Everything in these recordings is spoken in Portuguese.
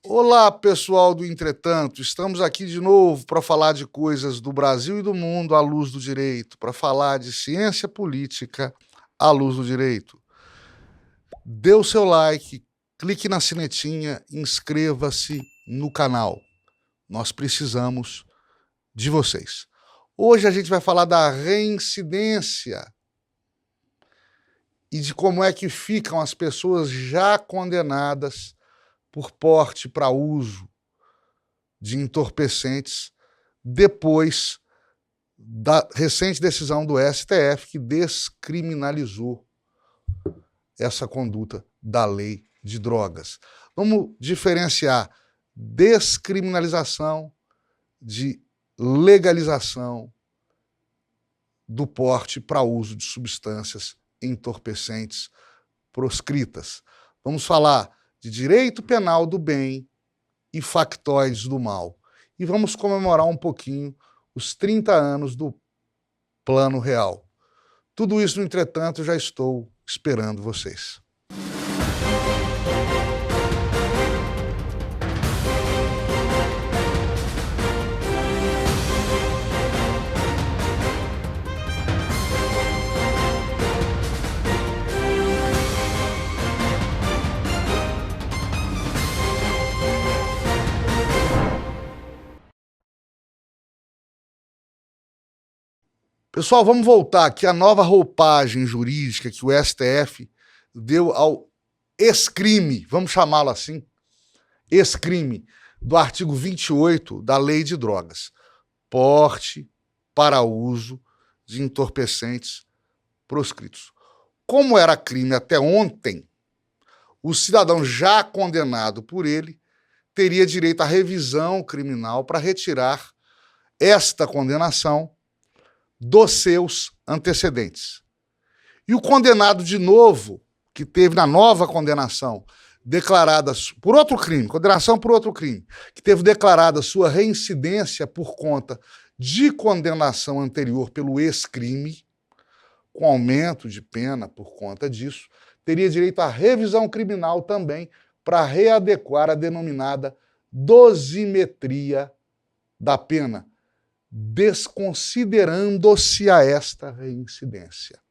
Olá, pessoal do Entretanto. Estamos aqui de novo para falar de coisas do Brasil e do mundo à luz do direito, para falar de ciência política à luz do direito. Dê o seu like, clique na sinetinha, inscreva-se no canal. Nós precisamos de vocês. Hoje a gente vai falar da reincidência e de como é que ficam as pessoas já condenadas por porte para uso de entorpecentes depois da recente decisão do STF que descriminalizou essa conduta da lei de drogas. Vamos diferenciar descriminalização de legalização do porte para uso de substâncias entorpecentes proscritas. Vamos falar de direito penal do bem e factóides do mal. E vamos comemorar um pouquinho os 30 anos do Plano Real. Tudo isso, no entretanto, eu já estou esperando vocês. Pessoal, vamos voltar aqui à nova roupagem jurídica que o STF deu ao ex-crime, vamos chamá-lo assim, ex-crime, do artigo 28 da Lei de Drogas. Porte para uso de entorpecentes proscritos. Como era crime até ontem, o cidadão já condenado por ele teria direito à revisão criminal para retirar esta condenação dos seus antecedentes. E o condenado de novo, que teve na nova condenação declarada por outro crime, condenação por outro crime, que teve declarada sua reincidência por conta de condenação anterior pelo ex-crime, com aumento de pena por conta disso, teria direito à revisão criminal também para readequar a denominada dosimetria da pena, desconsiderando-se a esta reincidência.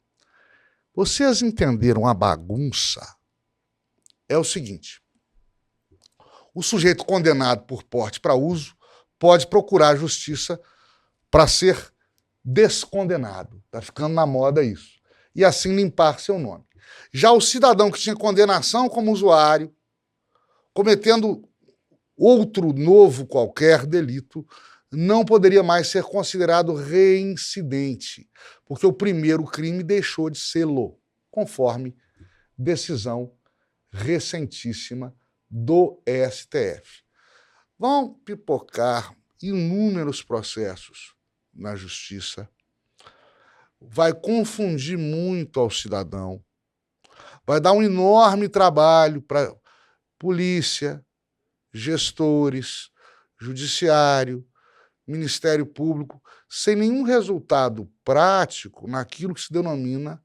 Vocês entenderam a bagunça? É o seguinte: o sujeito condenado por porte para uso pode procurar a justiça para ser descondenado. Está ficando na moda isso. E assim limpar seu nome. Já o cidadão que tinha condenação como usuário, cometendo outro novo qualquer delito, não poderia mais ser considerado reincidente, porque o primeiro crime deixou de sê-lo, conforme decisão recentíssima do STF. Vão pipocar inúmeros processos na justiça, vai confundir muito ao cidadão, vai dar um enorme trabalho para polícia, gestores, judiciário, Ministério Público, sem nenhum resultado prático naquilo que se denomina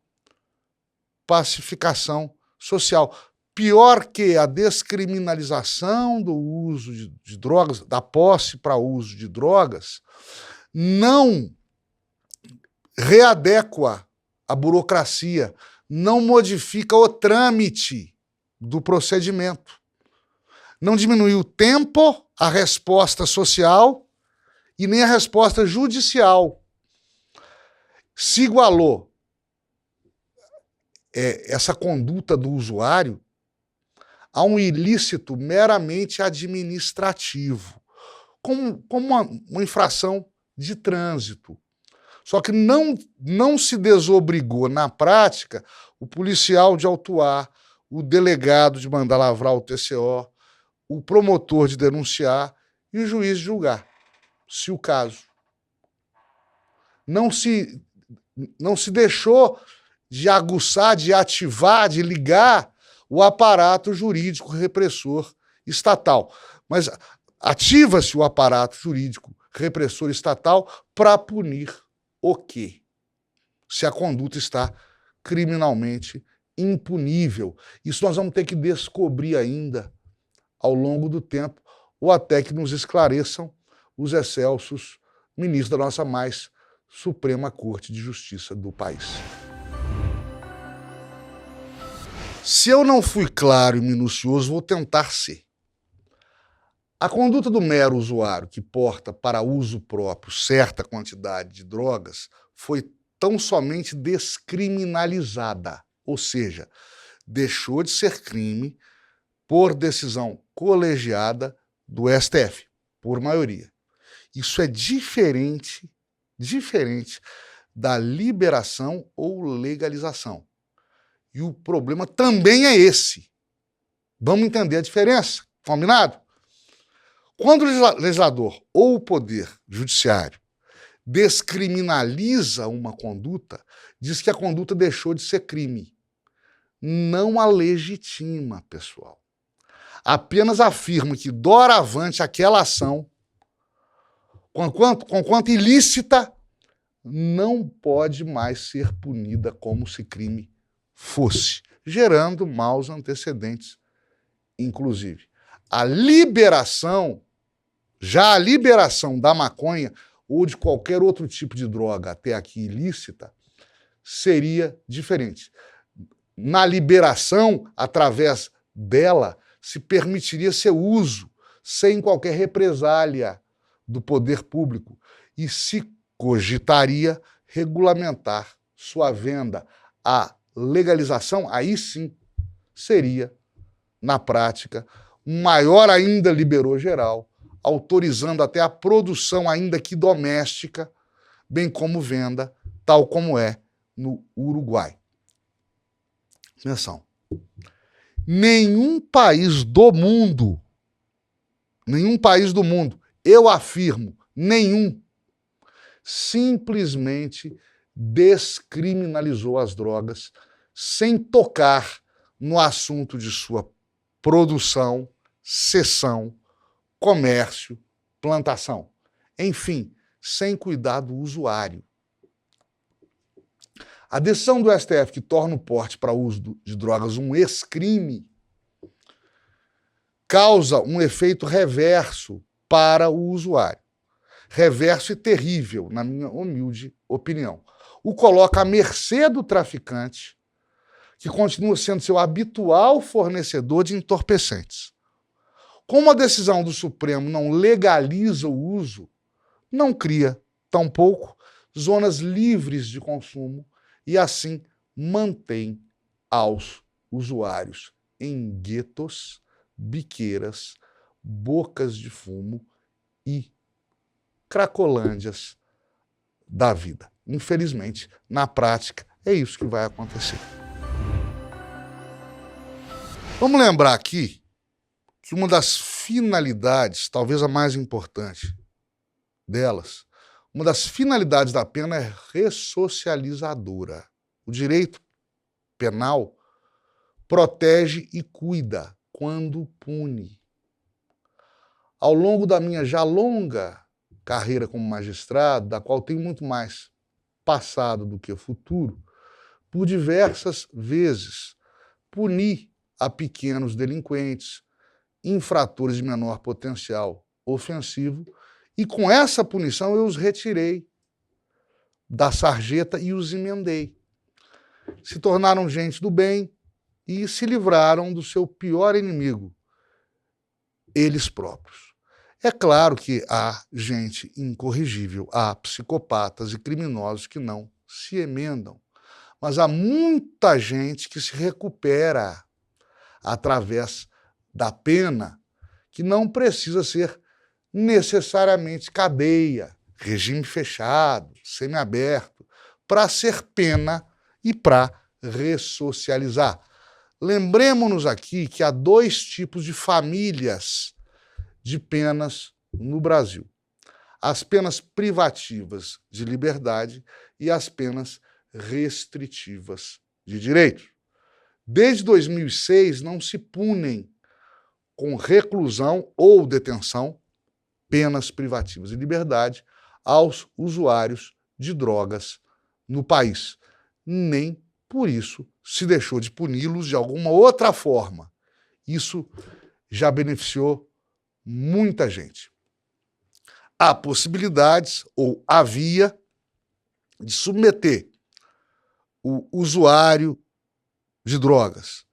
pacificação social. Pior que a descriminalização do uso de drogas, da posse para uso de drogas, não readequa a burocracia, não modifica o trâmite do procedimento. Não diminui o tempo, a resposta social e nem a resposta judicial. Se igualou essa conduta do usuário a um ilícito meramente administrativo, como uma infração de trânsito. Só que não se desobrigou, na prática, o policial de autuar, o delegado de mandar lavrar o TCO, o promotor de denunciar e o juiz de julgar, se o caso. Não se deixou de aguçar, de ativar, de ligar o aparato jurídico repressor estatal. Mas ativa-se o aparato jurídico repressor estatal para punir o quê? Se a conduta está criminalmente impunível. Isso nós vamos ter que descobrir ainda ao longo do tempo, ou até que nos esclareçam os excelsos ministros da nossa mais Suprema Corte de Justiça do país. Se eu não fui claro e minucioso, vou tentar ser. A conduta do mero usuário que porta para uso próprio certa quantidade de drogas foi tão somente descriminalizada, ou seja, deixou de ser crime por decisão colegiada do STF, por maioria. Isso é diferente da liberação ou legalização. E o problema também é esse. Vamos entender a diferença, combinado? Quando o legislador ou o poder judiciário descriminaliza uma conduta, diz que a conduta deixou de ser crime. Não a legitima, pessoal. Apenas afirma que, doravante, aquela ação, conquanto ilícita, não pode mais ser punida como se crime fosse, gerando maus antecedentes, inclusive. A liberação da maconha ou de qualquer outro tipo de droga, até aqui ilícita, seria diferente. Na liberação, através dela, se permitiria seu uso sem qualquer represália do poder público e se cogitaria regulamentar sua venda. A legalização, aí sim, seria, na prática, um maior ainda liberou geral, autorizando até a produção ainda que doméstica, bem como venda, tal como é no Uruguai. Atenção. Nenhum país do mundo, eu afirmo, nenhum, simplesmente descriminalizou as drogas sem tocar no assunto de sua produção, cessão, comércio, plantação. Enfim, sem cuidar do usuário. A decisão do STF que torna o porte para uso de drogas um ex-crime causa um efeito reverso para o usuário. Reverso e terrível, na minha humilde opinião. O coloca à mercê do traficante, que continua sendo seu habitual fornecedor de entorpecentes. Como a decisão do Supremo não legaliza o uso, não cria, tampouco, zonas livres de consumo e, assim, mantém aos usuários em guetos, biqueiras, bocas de fumo e cracolândias da vida. Infelizmente, na prática, é isso que vai acontecer. Vamos lembrar aqui que uma das finalidades, talvez a mais importante delas, uma das finalidades da pena é ressocializadora. O direito penal protege e cuida quando pune. Ao longo da minha já longa carreira como magistrado, da qual tenho muito mais passado do que futuro, por diversas vezes puni a pequenos delinquentes, infratores de menor potencial ofensivo, e com essa punição eu os retirei da sarjeta e os emendei. Se tornaram gente do bem e se livraram do seu pior inimigo, eles próprios. É claro que há gente incorrigível, há psicopatas e criminosos que não se emendam, mas há muita gente que se recupera através da pena, que não precisa ser necessariamente cadeia, regime fechado, semiaberto, para ser pena e para ressocializar. Lembremos-nos aqui que há dois tipos de famílias de penas no Brasil: as penas privativas de liberdade e as penas restritivas de direito. Desde 2006, não se punem com reclusão ou detenção penas privativas de liberdade aos usuários de drogas no país. Nem por isso se deixou de puni-los de alguma outra forma. Isso já beneficiou muita gente. Há possibilidades, ou havia, de submeter o usuário de drogas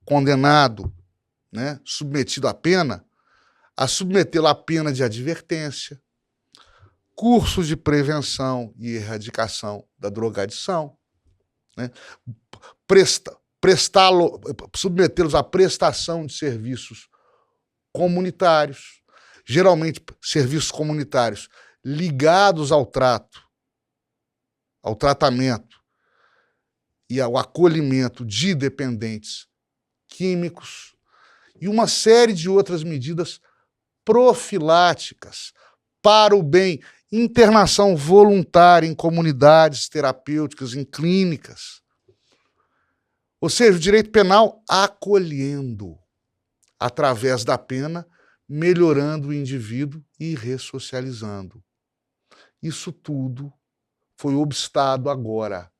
condenado, né, submetido à pena, a submetê-lo à pena de advertência, cursos de prevenção e erradicação da drogadição, né, submetê-los à prestação de serviços comunitários, geralmente serviços comunitários ligados ao tratamento e ao acolhimento de dependentes químicos e uma série de outras medidas profiláticas para o bem, internação voluntária em comunidades terapêuticas, em clínicas. Ou seja, o direito penal acolhendo, através da pena, melhorando o indivíduo e ressocializando. Isso tudo foi obstado agora.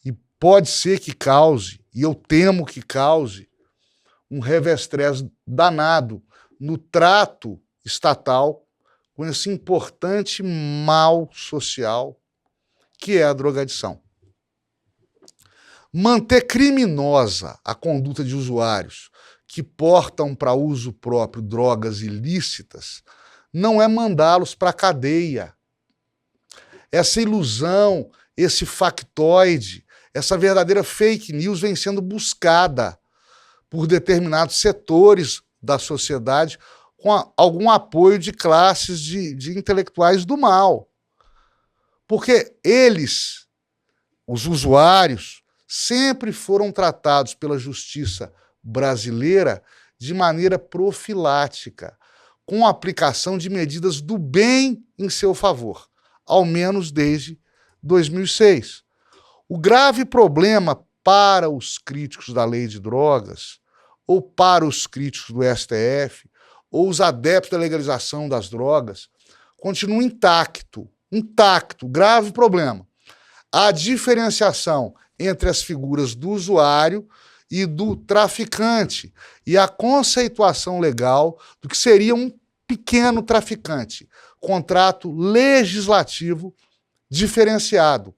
E pode ser que cause, e eu temo que cause, um revestrez danado no trato estatal com esse importante mal social que é a drogadição. Manter criminosa a conduta de usuários que portam para uso próprio drogas ilícitas não é mandá-los para a cadeia. Essa ilusão, esse factoide, essa verdadeira fake news vem sendo buscada por determinados setores da sociedade com algum apoio de classes de intelectuais do mal. Porque eles, os usuários, sempre foram tratados pela justiça brasileira de maneira profilática, com a aplicação de medidas do bem em seu favor, ao menos desde 2006. O grave problema para os críticos da lei de drogas, ou para os críticos do STF, ou os adeptos da legalização das drogas, continua intacto, grave problema. A diferenciação entre as figuras do usuário e do traficante, e a conceituação legal do que seria um pequeno traficante, contrato legislativo diferenciado.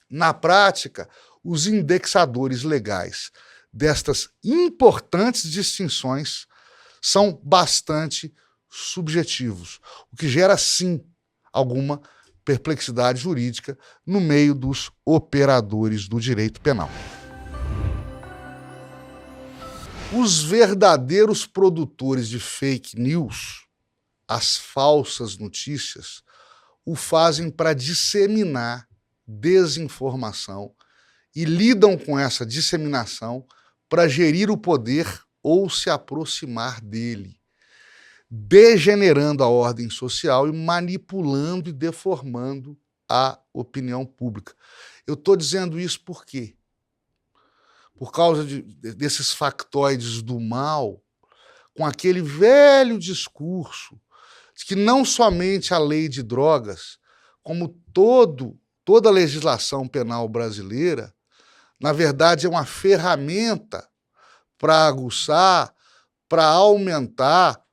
Na prática, os indexadores legais destas importantes distinções são bastante subjetivos, o que gera, sim, alguma perplexidade jurídica no meio dos operadores do direito penal. Os verdadeiros produtores de fake news, as falsas notícias, o fazem para disseminar desinformação e lidam com essa disseminação para gerir o poder ou se aproximar dele, degenerando a ordem social e manipulando e deformando a opinião pública. Eu estou dizendo isso por quê? Por causa desses factoides do mal, com aquele velho discurso de que não somente a lei de drogas, como toda a legislação penal brasileira, na verdade é uma ferramenta para aguçar, para aumentar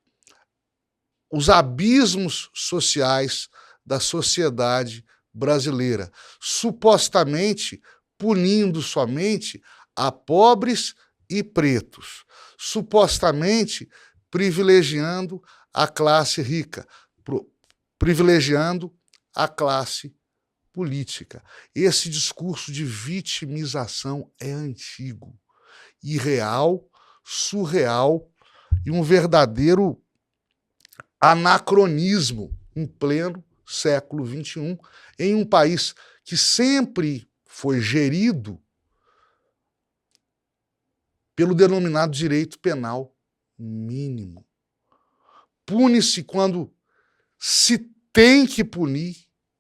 os abismos sociais da sociedade brasileira, supostamente punindo somente a pobres e pretos, supostamente privilegiando a classe rica, privilegiando a classe política. Esse discurso de vitimização é antigo, irreal, surreal e um verdadeiro anacronismo em pleno século XXI, em um país que sempre foi gerido pelo denominado direito penal mínimo. Pune-se quando se tem que punir,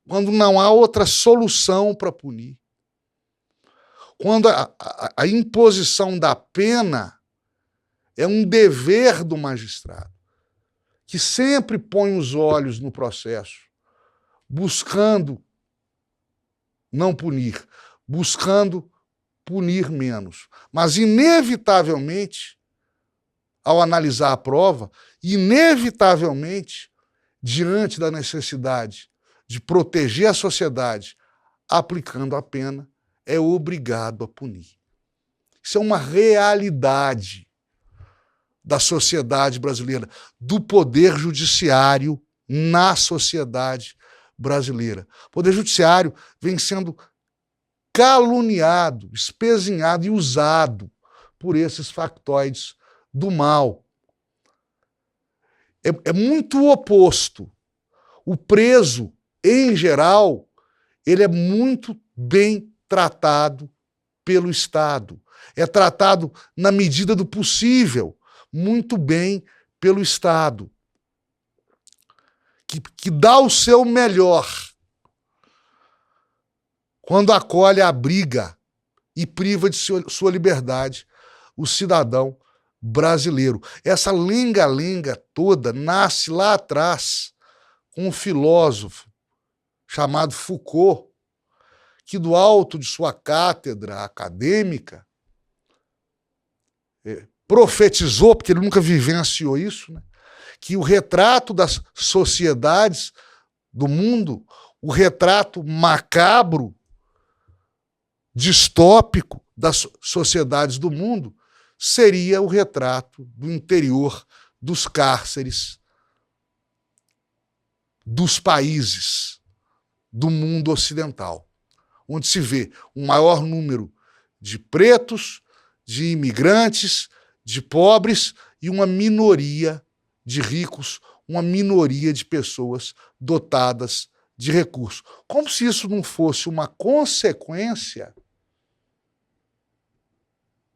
quando não há outra solução para punir. Quando a imposição da pena é um dever do magistrado, que sempre põe os olhos no processo, buscando não punir, buscando punir menos. Mas, inevitavelmente, ao analisar a prova, inevitavelmente, diante da necessidade de proteger a sociedade aplicando a pena, é obrigado a punir. Isso é uma realidade da sociedade brasileira, do poder judiciário na sociedade brasileira. O poder judiciário vem sendo caluniado, espezinhado e usado por esses factoides do mal. É muito o oposto. O preso, em geral, ele é muito bem tratado pelo Estado. É tratado, na medida do possível, muito bem pelo Estado, que dá o seu melhor quando acolhe, abriga e priva de sua liberdade o cidadão brasileiro. Essa lenga-lenga toda nasce lá atrás com um filósofo chamado Foucault, que do alto de sua cátedra acadêmica profetizou, porque ele nunca vivenciou isso, né? Que o retrato das sociedades do mundo, o retrato macabro, distópico das sociedades do mundo, seria o retrato do interior dos cárceres dos países do mundo ocidental, onde se vê um maior número de pretos, de imigrantes, de pobres e uma minoria de ricos, uma minoria de pessoas dotadas de recursos. Como se isso não fosse uma consequência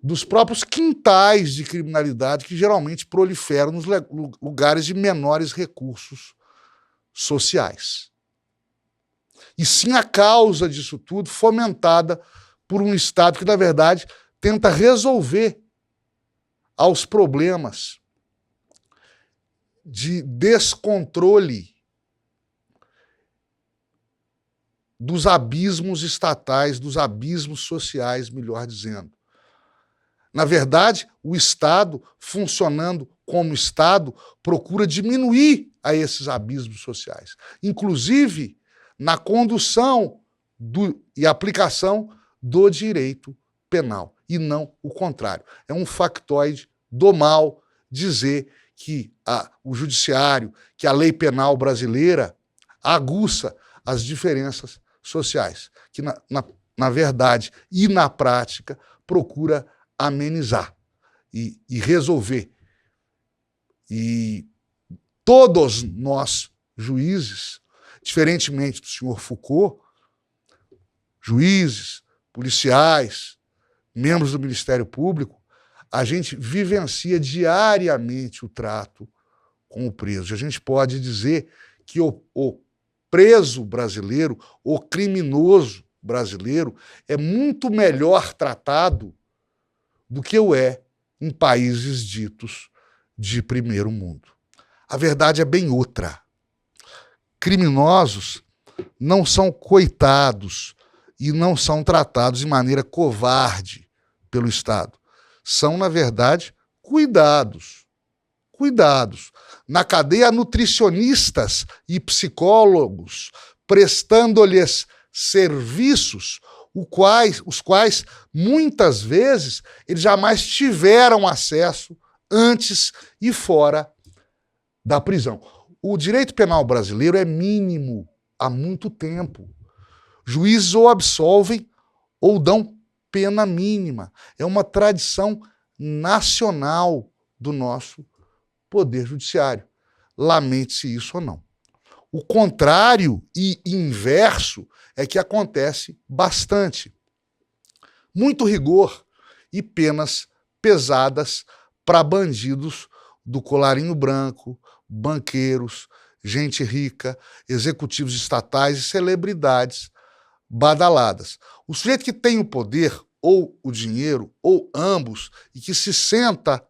dos próprios quintais de criminalidade que geralmente proliferam nos lugares de menores recursos sociais. E sim a causa disso tudo fomentada por um Estado que, na verdade, tenta resolver aos problemas de descontrole dos abismos estatais, dos abismos sociais, melhor dizendo. Na verdade, o Estado, funcionando como Estado, procura diminuir a esses abismos sociais, inclusive na condução e aplicação do direito penal, e não o contrário. É um factoide do mal dizer que o judiciário, que a lei penal brasileira aguça as diferenças sociais, que na verdade e na prática procura amenizar e resolver. E todos nós, juízes, diferentemente do senhor Foucault, juízes, policiais, membros do Ministério Público, a gente vivencia diariamente o trato com o preso. A gente pode dizer que o preso brasileiro, o criminoso brasileiro, é muito melhor tratado do que o é em países ditos de primeiro mundo. A verdade é bem outra. Criminosos não são coitados e não são tratados de maneira covarde pelo Estado. São, na verdade, cuidados. Na cadeia, nutricionistas e psicólogos prestando-lhes serviços, os quais, muitas vezes, eles jamais tiveram acesso antes e fora da prisão. O direito penal brasileiro é mínimo há muito tempo. Juízes ou absolvem ou dão pena mínima. É uma tradição nacional do nosso poder judiciário. Lamente-se isso ou não. O contrário e inverso é que acontece bastante. Muito rigor e penas pesadas para bandidos do colarinho branco, banqueiros, gente rica, executivos estatais e celebridades badaladas. O sujeito que tem o poder, ou o dinheiro, ou ambos, e que se senta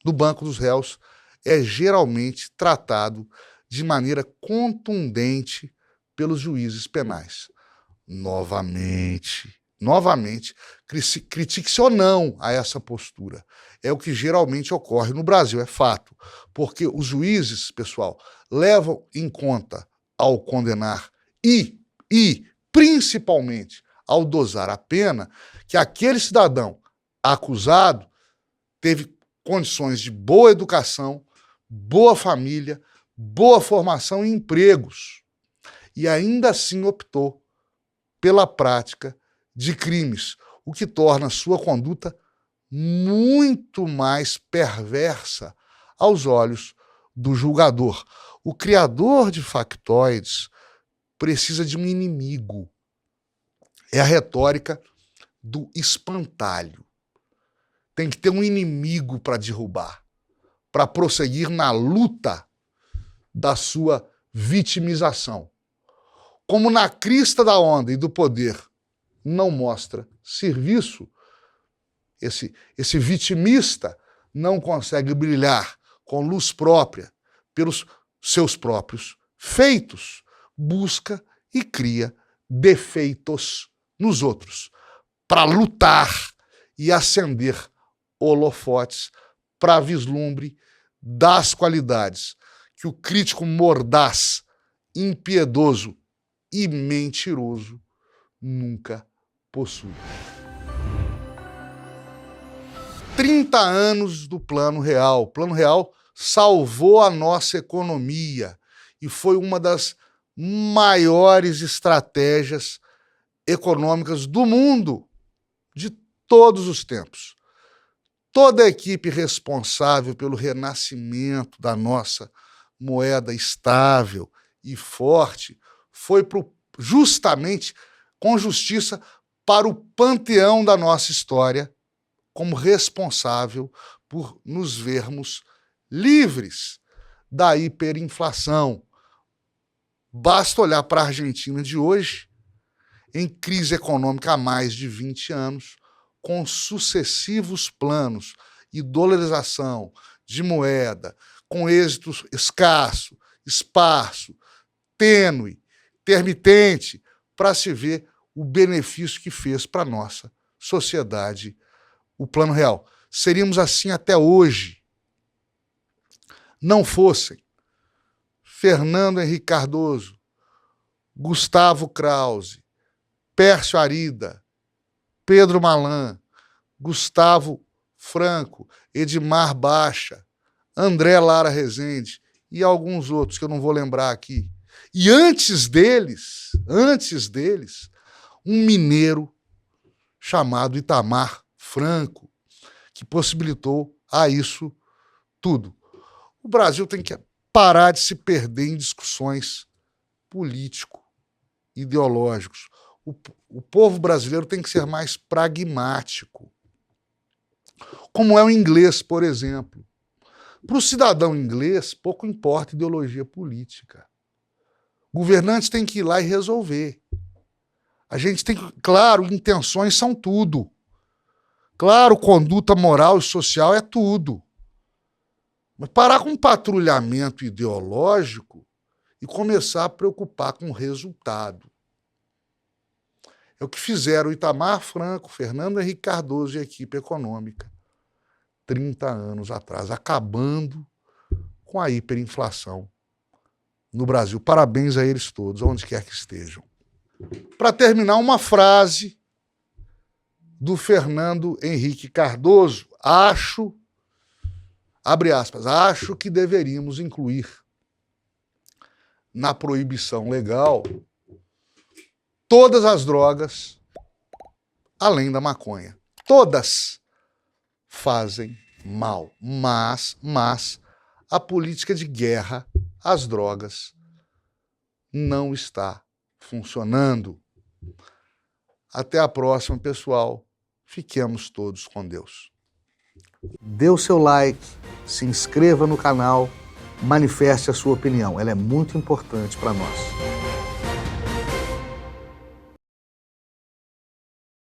no banco dos réus, é geralmente tratado de maneira contundente pelos juízes penais. Novamente, novamente, critique-se ou não a essa postura. É o que geralmente ocorre no Brasil, é fato. Porque os juízes, pessoal, levam em conta ao condenar e principalmente ao dosar a pena, que aquele cidadão acusado teve condições de boa educação, boa família, boa formação e empregos, e ainda assim optou pela prática de crimes, o que torna sua conduta muito mais perversa aos olhos do julgador. O criador de factoides precisa de um inimigo. É a retórica do espantalho. Tem que ter um inimigo para derrubar, para prosseguir na luta da sua vitimização. Como na crista da onda e do poder não mostra serviço, esse vitimista não consegue brilhar com luz própria pelos seus próprios feitos, busca e cria defeitos nos outros para lutar e acender holofotes para vislumbre das qualidades que o crítico mordaz, impiedoso e mentiroso nunca possui. 30 anos do Plano Real. O Plano Real salvou a nossa economia e foi uma das maiores estratégias econômicas do mundo de todos os tempos. Toda a equipe responsável pelo renascimento da nossa moeda estável e forte foi justamente com justiça para o panteão da nossa história como responsável por nos vermos livres da hiperinflação. Basta olhar para a Argentina de hoje, em crise econômica há mais de 20 anos, com sucessivos planos e dolarização de moeda, com êxito escasso, esparso, tênue, intermitente, para se ver o benefício que fez para a nossa sociedade o Plano Real. Seríamos assim até hoje. Não fossem Fernando Henrique Cardoso, Gustavo Krause, Pércio Arida, Pedro Malan, Gustavo Franco, Edmar Baixa, André Lara Rezende e alguns outros que eu não vou lembrar aqui. E antes deles, um mineiro chamado Itamar Franco, que possibilitou a isso tudo. O Brasil tem que parar de se perder em discussões político-ideológicas. O povo brasileiro tem que ser mais pragmático. Como é o inglês, por exemplo. Para o cidadão inglês, pouco importa ideologia política. Governantes têm que ir lá e resolver. A gente tem que... Claro, intenções são tudo. Claro, conduta moral e social é tudo. Mas parar com um patrulhamento ideológico e começar a preocupar com o resultado. É o que fizeram Itamar Franco, Fernando Henrique Cardoso e a equipe econômica 30 anos atrás, acabando com a hiperinflação no Brasil. Parabéns a eles todos, onde quer que estejam. Para terminar, uma frase do Fernando Henrique Cardoso. Abre aspas, acho que deveríamos incluir na proibição legal todas as drogas, além da maconha. Todas fazem mal, mas a política de guerra às drogas não está funcionando. Até a próxima, pessoal. Fiquemos todos com Deus. Dê o seu like, se inscreva no canal, manifeste a sua opinião. Ela é muito importante para nós.